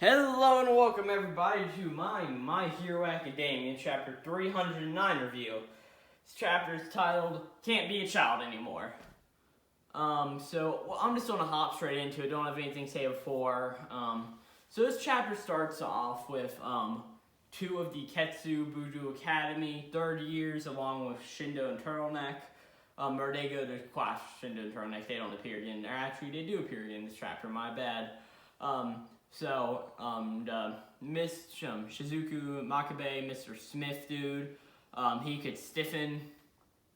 Hello and welcome everybody to My Hero Academia Chapter 309 review. This chapter is titled, Can't Be a Child Anymore. I'm just going to hop straight into it, don't have anything to say before. So this chapter starts off with two of the Ketsu Budo Academy, 30 years, along with Shindo and Turtleneck. Or they go to class Shindo and Turtleneck, they don't appear again. Or actually, they do appear again in this chapter, my bad. Miss Shizuku Makabe, Mr. Smith dude, he could stiffen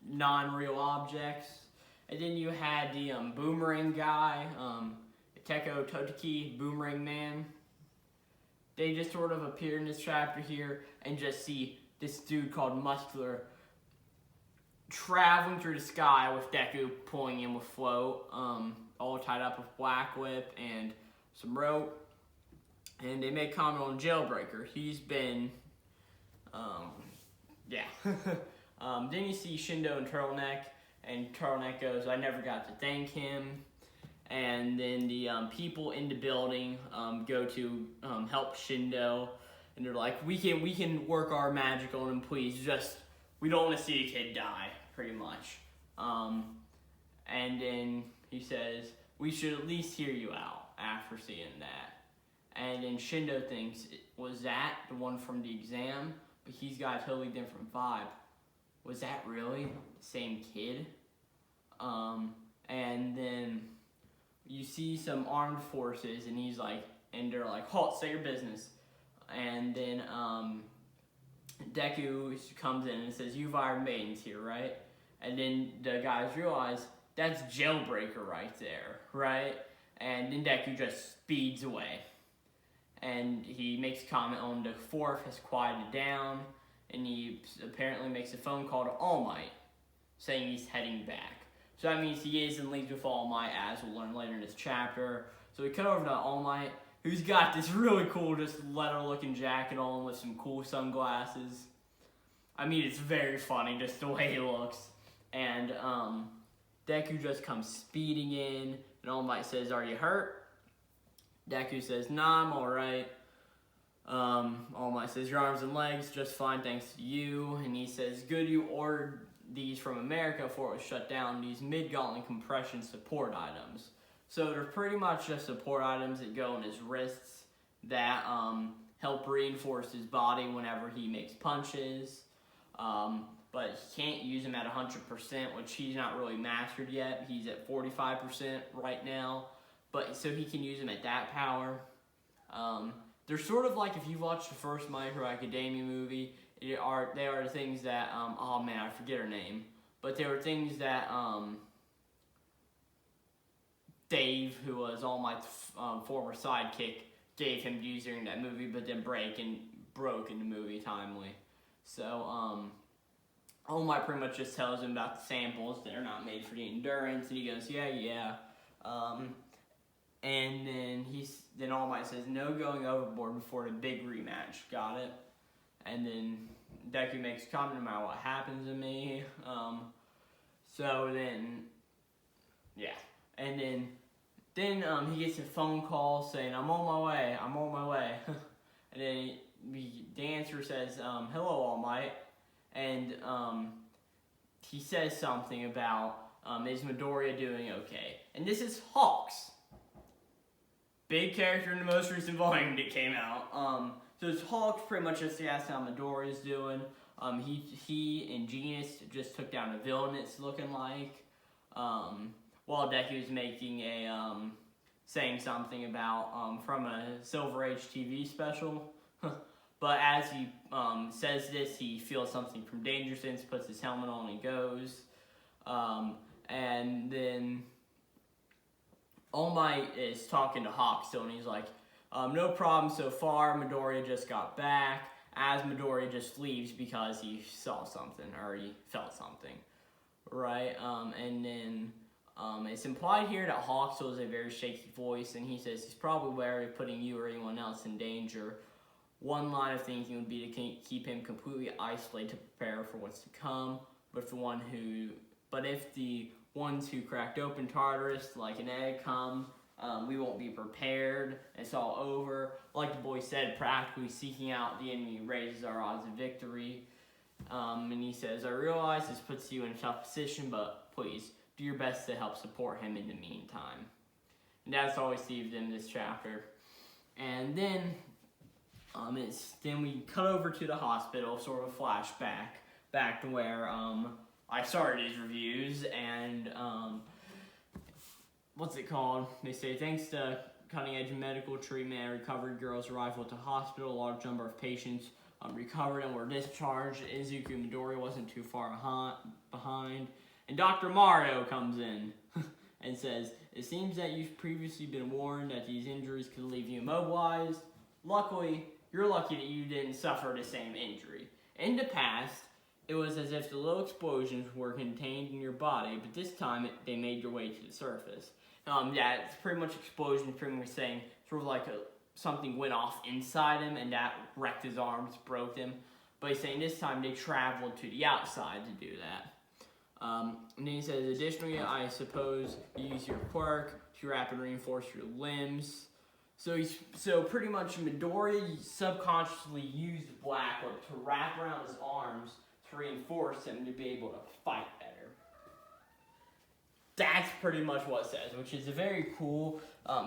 non-real objects. And then you had the boomerang guy, Teko Totiki, Boomerang Man. They just sort of appear in this chapter here and just see this dude called Muscular traveling through the sky with Deku pulling him with float, all tied up with black whip and some rope. And they make comment on Jailbreaker. He's been, then you see Shindo and Turtleneck goes, I never got to thank him. And then the people in the building go to help Shindo. And they're like, we can work our magic on him, please. Just, we don't want to see a kid die, pretty much. And then he says, we should at least hear you out after seeing that. And then Shindo thinks, was that the one from the exam? But he's got a totally different vibe. Was that really the same kid? And then you see some armed forces, and he's like, and they're like, halt, say your business. And then Deku comes in and says, you've hired maidens here, right? And then the guys realize, that's Jailbreaker right there, right? And then Deku just speeds away. And he makes a comment on the fourth has quieted down, and he apparently makes a phone call to All Might, saying he's heading back. So that means he is in league with All Might, as we'll learn later in this chapter. So we cut over to All Might, who's got this really cool, just leather-looking jacket on with some cool sunglasses. I mean, it's very funny, just the way he looks. And Deku just comes speeding in, and All Might says, are you hurt? Deku says, nah, I'm alright. All Might says, your arms and legs, just fine thanks to you. And he says, good, you ordered these from America before it was shut down, these mid-gauntlet compression support items. So they're pretty much just support items that go in his wrists that help reinforce his body whenever he makes punches. But he can't use them at 100%, which he's not really mastered yet. He's at 45% right now. But so he can use them at that power. They're sort of like if you watched the first My Hero Academia movie. They are the things that oh man, I forget her name. But they were things that Dave, who was All Might's former sidekick, gave him to use during that movie, but then broke in the movie timely. So All Might pretty much just tells him about the samples that are not made for the endurance, and he goes, yeah. And then All Might says, no going overboard before the big rematch. Got it? And then Deku makes a comment about what happens to me. And then he gets a phone call saying, I'm on my way. And then the answer says, hello, All Might. And he says something about, is Midoriya doing okay? And this is Hawks. Big character in the most recent volume that came out. So it's Hawks pretty much just asks how Midoriya's doing. He and Genius just took down a villain, it's looking like. While Deku's making saying something about from a Silver Age TV special. But as he says this, he feels something from Danger Sense, puts his helmet on and goes. And then All Might is talking to Hawk still, and he's like, no problem so far, Midoriya just got back, as Midoriya just leaves because he saw something, or he felt something, right? And then it's implied here that Hawk still has a very shaky voice, and he says he's probably wary of putting you or anyone else in danger. One line of thinking would be to keep him completely isolated to prepare for what's to come, but if the ones who cracked open Tartarus like an egg come, we won't be prepared. It's all over. Like the boy said, practically seeking out the enemy raises our odds of victory. And he says, I realize this puts you in a tough position, but please do your best to help support him in the meantime. And that's all we see of them in this chapter. And then we cut over to the hospital, sort of a flashback, back to where I started these reviews, and what's it called? They say, thanks to cutting-edge medical treatment and recovered girls' arrival at the hospital, a large number of patients recovered and were discharged. Izuku Midori wasn't too far behind. And Dr. Mario comes in and says, it seems that you've previously been warned that these injuries could leave you immobilized. Luckily, you're lucky that you didn't suffer the same injury. In the past, it was as if the little explosions were contained in your body, but this time they made their way to the surface. Yeah, it's pretty much explosion, pretty much saying sort of like something went off inside him and that wrecked his arms, broke them. But he's saying this time they traveled to the outside to do that. And then he says, additionally, I suppose you use your quirk to rapidly reinforce your limbs. So pretty much Midoriya subconsciously used Blackwood to wrap around his arms to reinforce him to be able to fight better. That's pretty much what it says, which is a very cool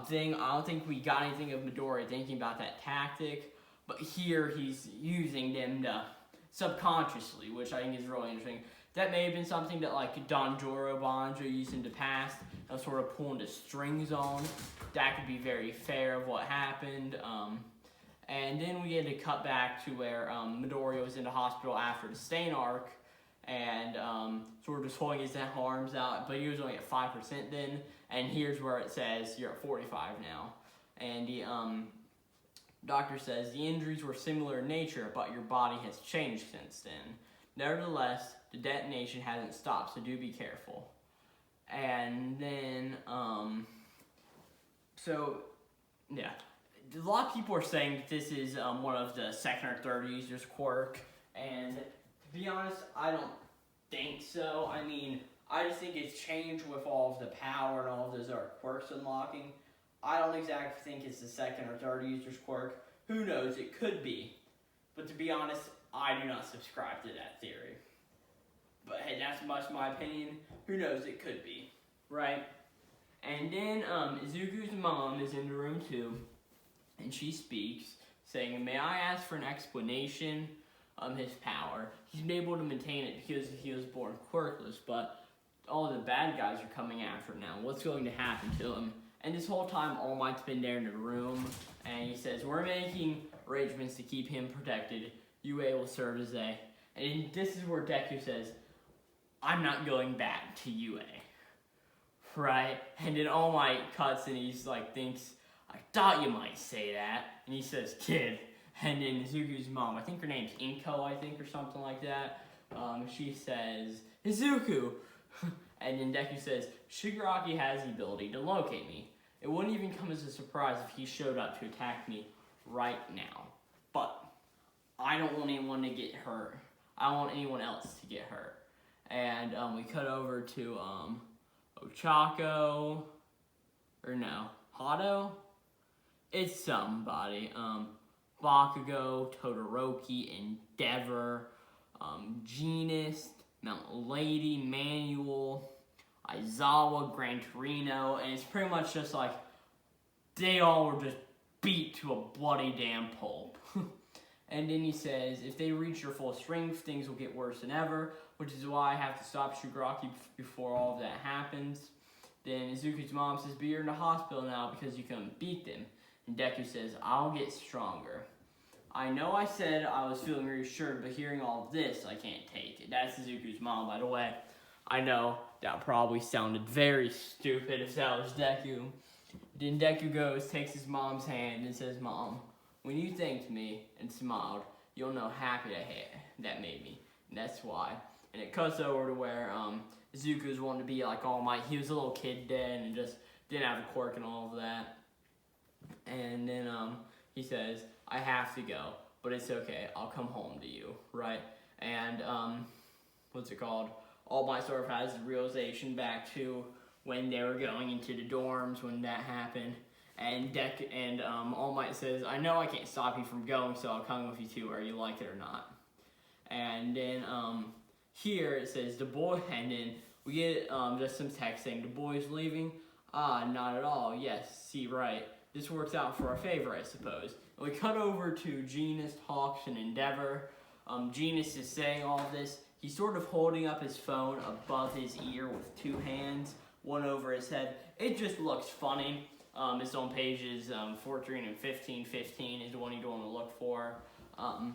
thing. I don't think we got anything of Midoriya thinking about that tactic, but here he's using them to subconsciously, which I think is really interesting. That may have been something that like Danjuro Banjo used in the past, sort of pulling the strings on. That could be very fair of what happened. And then we had to cut back to where Midoriya was in the hospital after the Stain arc, and sort of just holding his arms out, but he was only at 5% then, and here's where it says you're at 45 now. And the doctor says the injuries were similar in nature, but your body has changed since then. Nevertheless, the detonation hasn't stopped, so do be careful. And then, yeah. A lot of people are saying that this is one of the second or third user's quirk, and to be honest, I don't think so. I mean, I just think it's changed with all of the power and all of those other quirks unlocking. I don't exactly think it's the second or third user's quirk. Who knows, it could be. But to be honest, I do not subscribe to that theory. But hey, that's much my opinion. Who knows, it could be, right? And then Izuku's mom is in the room too, and she speaks, saying, may I ask for an explanation of his power? He's been able to maintain it because he was born quirkless, but all the bad guys are coming after him now. What's going to happen to him? And this whole time, All Might's been there in the room, and he says, we're making arrangements to keep him protected. UA will serve as a... And this is where Deku says, I'm not going back to UA. Right? And then All Might cuts and he's like, thinks, I thought you might say that. And he says, kid. And then Izuku's mom, I think her name's Inko, I think, or something like that. She says, Izuku. And then Deku says, Shigaraki has the ability to locate me. It wouldn't even come as a surprise if he showed up to attack me right now. But I don't want anyone to get hurt. I don't want anyone else to get hurt. And we cut over to Ochako, or no, Hado? It's somebody. Bakugo, Todoroki, Endeavor, Genus, Mount Lady, Manual, Aizawa, Gran Torino, and it's pretty much just like they all were just beat to a bloody damn pulp. And then he says, if they reach their full strength, things will get worse than ever, which is why I have to stop Shigaraki before all of that happens. Then Izuku's mom says, but you're in the hospital now because you couldn't beat them. And Deku says, I'll get stronger. I know I said I was feeling reassured, but hearing all of this, I can't take it. That's Izuku's mom, by the way. I know that probably sounded very stupid if that was Deku. Then Deku goes, takes his mom's hand and says, Mom, when you thanked me and smiled, you'll know how happy that made me. And that's why. And it cuts over to where Izuku's wanting to be like All Might. He was a little kid then and just didn't have a quirk and all of that. And then he says, I have to go, but it's okay. I'll come home to you, right? And what's it called? All Might sort of has the realization back to when they were going into the dorms when that happened. And All Might says, "I know I can't stop you from going, so I'll come with you too, whether you like it or not." And then here it says the boy, and then we get just some text saying the boy's leaving. Ah, not at all. Yes, see, right. This works out for our favor, I suppose. And we cut over to Genus, Hawks, and Endeavor. Genus is saying all of this. He's sort of holding up his phone above his ear with two hands, one over his head. It just looks funny. It's on pages 14 and 15. 15 is the one you want to look for. And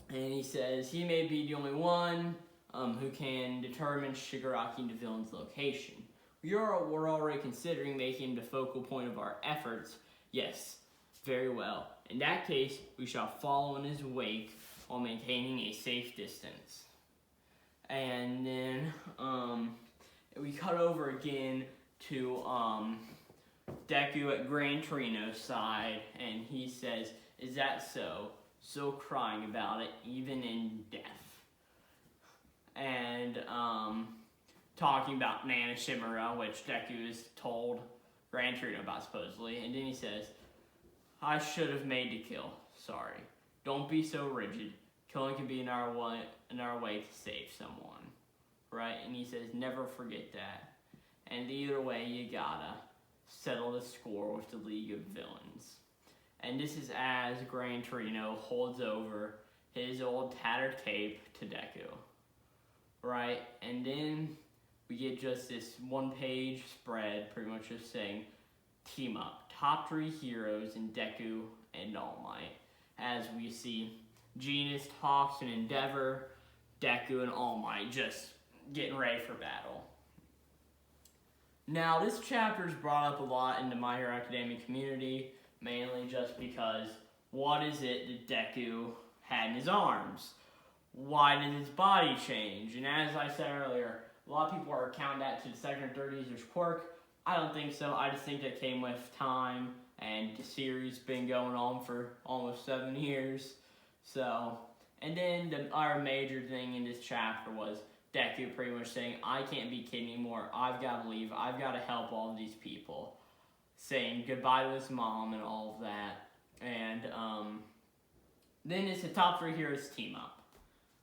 he says he may be the only one who can determine Shigaraki and the villain's location. We're already considering making him the focal point of our efforts. Yes, very well. In that case, we shall follow in his wake while maintaining a safe distance. And then we cut over again to Deku at Gran Torino's side, and he says, "Is that so? Still crying about it, even in death." And talking about Nana Shimura, which Deku is told Gran Torino about supposedly, and then he says, "I should have made to kill. Sorry. Don't be so rigid. Killing can be in our way to save someone." Right? And he says, "Never forget that. And either way, you gotta settle the score with the League of Villains." And this is as Gran Torino holds over his old tattered cape to Deku. Right? And then we get just this one-page spread, pretty much just saying, team up. Top 3 heroes in Deku and All Might. As we see Genus, Hawks, and Endeavor, Deku, and All Might just getting ready for battle. Now, this chapter is brought up a lot in the My Hero Academia community, mainly just because what is it that Deku had in his arms? Why did his body change? And as I said earlier, a lot of people are counting that to the second or third user's quirk. I don't think so. I just think that came with time, and the series been going on for almost 7 years. So, and then our major thing in this chapter was Deku pretty much saying, "I can't be kid anymore. I've got to leave. I've got to help all of these people." Saying goodbye to his mom and all of that. And then it's the top 3 heroes team up.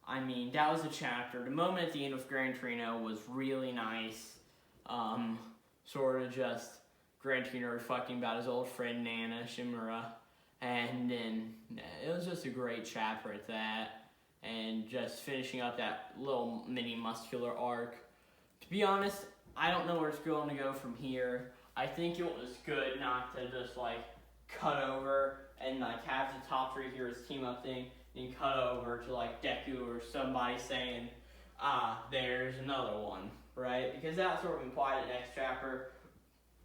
I mean, that was a chapter. The moment at the end of Gran Torino was really nice. Sort of just Gran Torino reflecting about his old friend Nana Shimura. And then it was just a great chapter at that. And just finishing up that little mini muscular arc. To be honest, I don't know where it's going to go from here. I think it was good not to just cut over and have the top 3 heroes team up thing and cut over to Deku or somebody saying, there's another one, right? Because that sort of implied the next chapter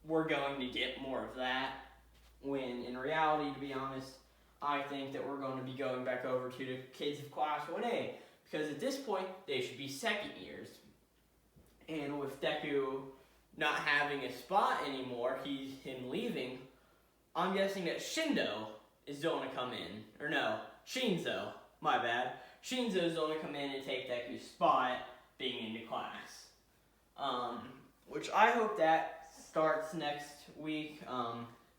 we're going to get more of that, when in reality, to be honest, I think that we're going to be going back over to the kids of Class 1A, because at this point, they should be second years. And with Deku not having a spot anymore, him leaving, I'm guessing that Shindo is going to come in. Or no, Shinzo, my bad. Shinzo's going to come in and take Deku's spot, being in the class. Which I hope that starts next week.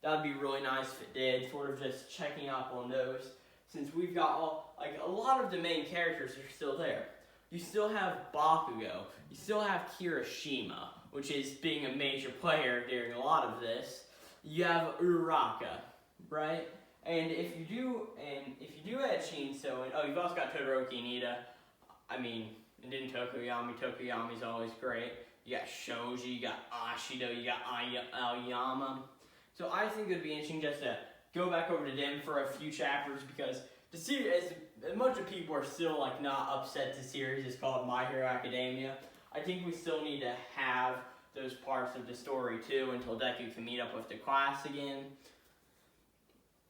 That would be really nice if it did, sort of just checking up on those, since we've got a lot of the main characters are still there. You still have Bakugo, you still have Kirishima, which is being a major player during a lot of this. You have Uraraka, right? And if you do add Shinso, and you've also got Todoroki and Ida. I mean, and then Tokoyami's always great. You got Shoji, you got Ashido, you got Aoyama. So I think it would be interesting just to go back over to them for a few chapters, because the series, as much of people are still not upset the series is called My Hero Academia, I think we still need to have those parts of the story too until Deku can meet up with the class again.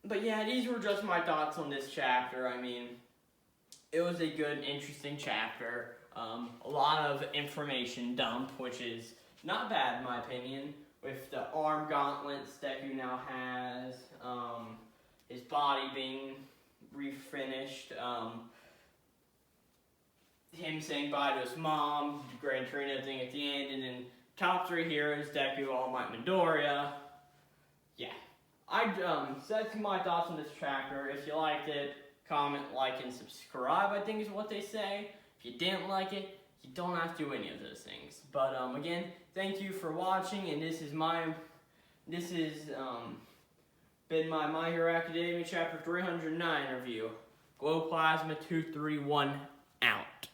But yeah, these were just my thoughts on this chapter. I mean, it was a good, interesting chapter. A lot of information dump, which is not bad in my opinion. With the arm gauntlets Deku now has, his body being refinished, him saying bye to his mom, the Gran Torino thing at the end, and then top 3 heroes, Deku, All Might, Midoriya. Yeah. So that's my thoughts on this chapter. If you liked it, comment, like, and subscribe, I think is what they say. If you didn't like it, you don't have to do any of those things. But again, thank you for watching, and this is been my My Hero Academia chapter 309 review. Glowplasma231 out.